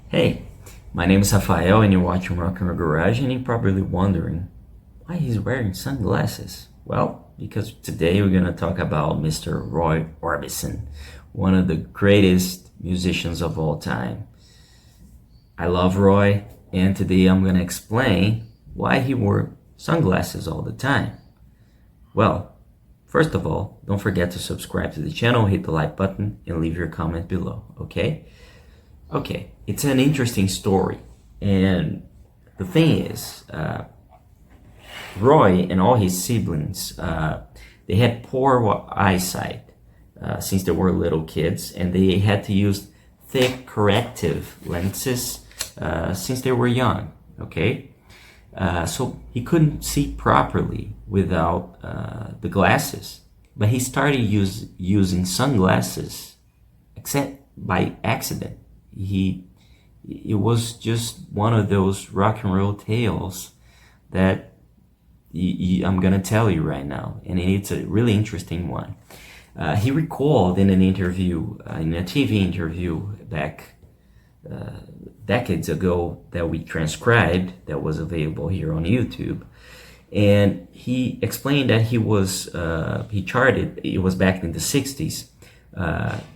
Hey, my name is Rafael and you're watching Rock and Roll Garage, and you're probably wondering why he's wearing sunglasses. Well, because today we're gonna talk about Mr. Roy Orbison, one of the greatest musicians of all time. I love Roy, and today I'm gonna explain why he wore sunglasses all the time. Well, first of all, don't forget to subscribe to the channel, hit the like button, and leave your comment below, okay? Okay, it's an interesting story, and the thing is, Roy and all his siblings, they had poor eyesight since they were little kids, and they had to use thick corrective lenses since they were young. Okay, so he couldn't see properly without the glasses, but he started using sunglasses, except by accident. It was just one of those rock and roll tales that I'm gonna tell you right now, and it's a really interesting one. He recalled in an interview, in a TV interview back decades ago that we transcribed, that was available here on YouTube, and he explained that he charted. It was back in the '60s.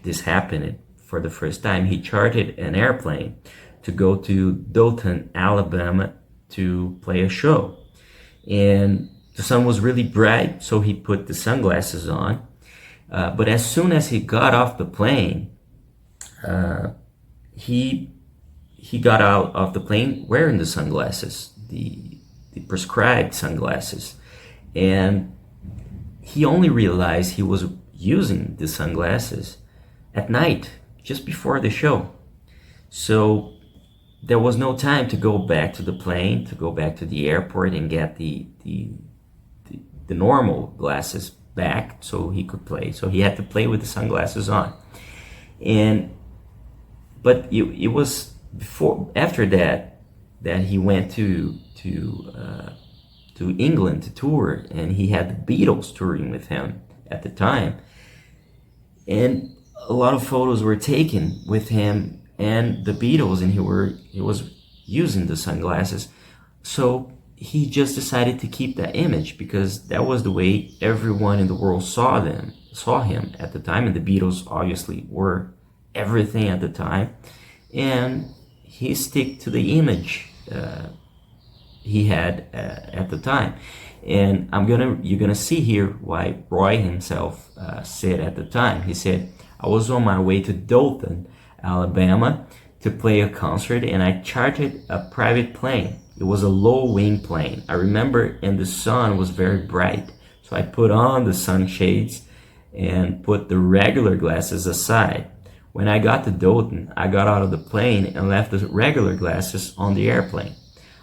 This happened for the first time. He chartered an airplane to go to Dothan, Alabama to play a show. And the sun was really bright, so he put the sunglasses on. But as soon as he got off the plane, he got out of the plane wearing the sunglasses, the prescribed sunglasses. And he only realized he was using the sunglasses at night, just before the show. So there was no time to go back to the plane, to go back to the airport and get the normal glasses back so he could play. So he had to play with the sunglasses on. But it was after that he went to England to tour, and he had the Beatles touring with him at the time. And a lot of photos were taken with him and the Beatles, and he was using the sunglasses. So he just decided to keep that image because that was the way everyone in the world saw him at the time, and the Beatles obviously were everything at the time, and he stick to the image he had at the time. And you're gonna see here why Roy himself said at the time. He said, "I was on my way to Dothan, Alabama to play a concert, and I chartered a private plane. It was a low-wing plane. I remember, and the sun was very bright. So I put on the sunshades and put the regular glasses aside. When I got to Dothan, I got out of the plane and left the regular glasses on the airplane.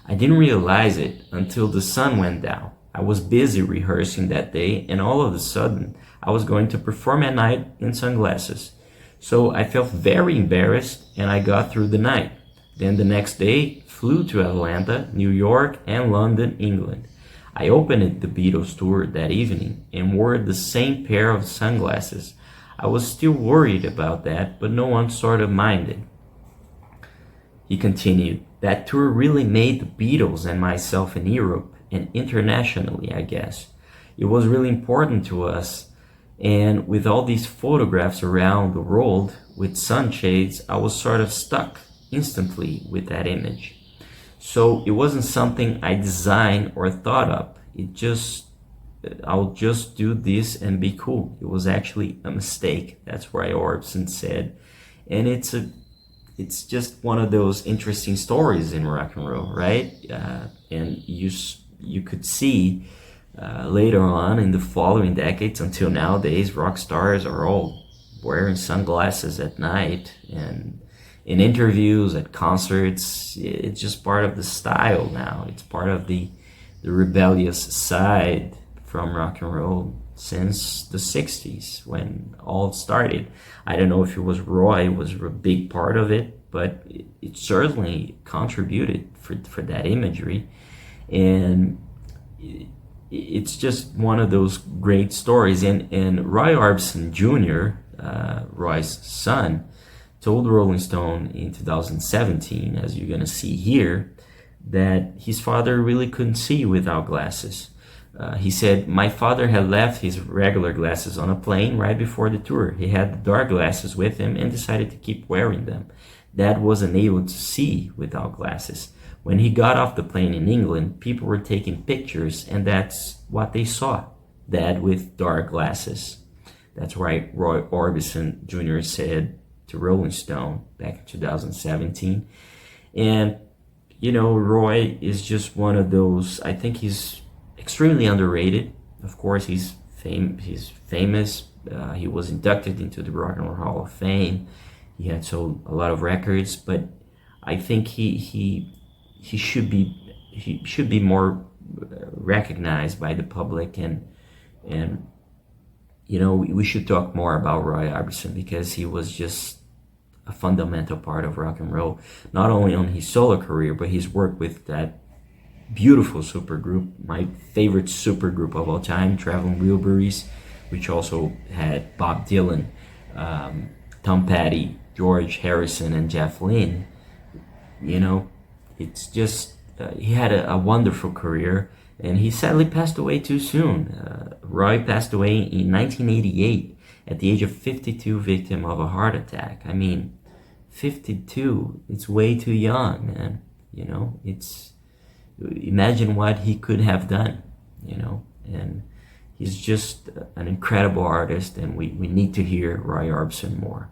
I didn't realize it until the sun went down. I was busy rehearsing that day, and all of a sudden, I was going to perform at night in sunglasses. So I felt very embarrassed, and I got through the night. Then the next day, flew to Atlanta, New York, and London, England. I opened the Beatles tour that evening and wore the same pair of sunglasses. I was still worried about that, but no one sort of minded." He continued, "That tour really made the Beatles and myself in Europe and internationally, I guess. It was really important to us, and with all these photographs around the world with sunshades, I was sort of stuck instantly with that image. So it wasn't something I designed or thought up. I'll just do this and be cool. It was actually a mistake." That's Roy Orbison said. And it's just one of those interesting stories in rock and roll, right? And you could see later on in the following decades until nowadays, rock stars are all wearing sunglasses at night, and in interviews, at concerts. It's just part of the style now. It's part of the rebellious side from rock and roll since the '60s when all started. I don't know if it was Roy was a big part of it, but it certainly contributed for that imagery. And it's just one of those great stories. And Roy Orbison Jr., Roy's son, told Rolling Stone in 2017, as you're gonna see here, that his father really couldn't see without glasses. He said, "My father had left his regular glasses on a plane right before the tour. He had the dark glasses with him and decided to keep wearing them. Dad wasn't able to see without glasses. When he got off the plane in England, people were taking pictures, and that's what they saw. Dad with dark glasses." That's right, Roy Orbison Jr. said to Rolling Stone back in 2017. And, you know, Roy is just one of those, I think he's extremely underrated. Of course, he's famous. He was inducted into the Rock and Roll Hall of Fame. He had sold a lot of records, but I think he should be more recognized by the public, and you know, we should talk more about Roy Orbison, because he was just a fundamental part of rock and roll, not only on his solo career, but his work with that beautiful supergroup, my favorite supergroup of all time, Traveling Wilburys, which also had Bob Dylan, Tom Petty, George Harrison, and Jeff Lynne. You know, it's just, he had a wonderful career, and he sadly passed away too soon. Roy passed away in 1988 at the age of 52, victim of a heart attack. I mean, 52, it's way too young, man. You know, imagine what he could have done, you know, and he's just an incredible artist, and we need to hear Roy Orbison more.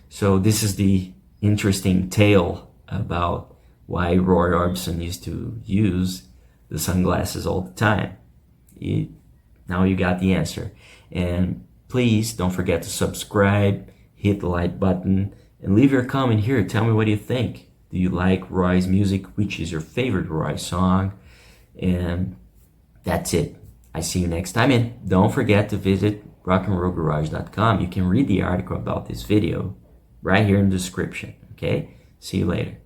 So this is the interesting tale about why Roy Orbison used to use the sunglasses all the time. Now you got the answer. And please don't forget to subscribe, hit the like button, and leave your comment here. Tell me, what do you think? Do you like Roy's music? Which is your favorite Roy song? And that's it. I see you next time. And don't forget to visit rockandrollgarage.com. You can read the article about this video right here in the description. Okay? See you later.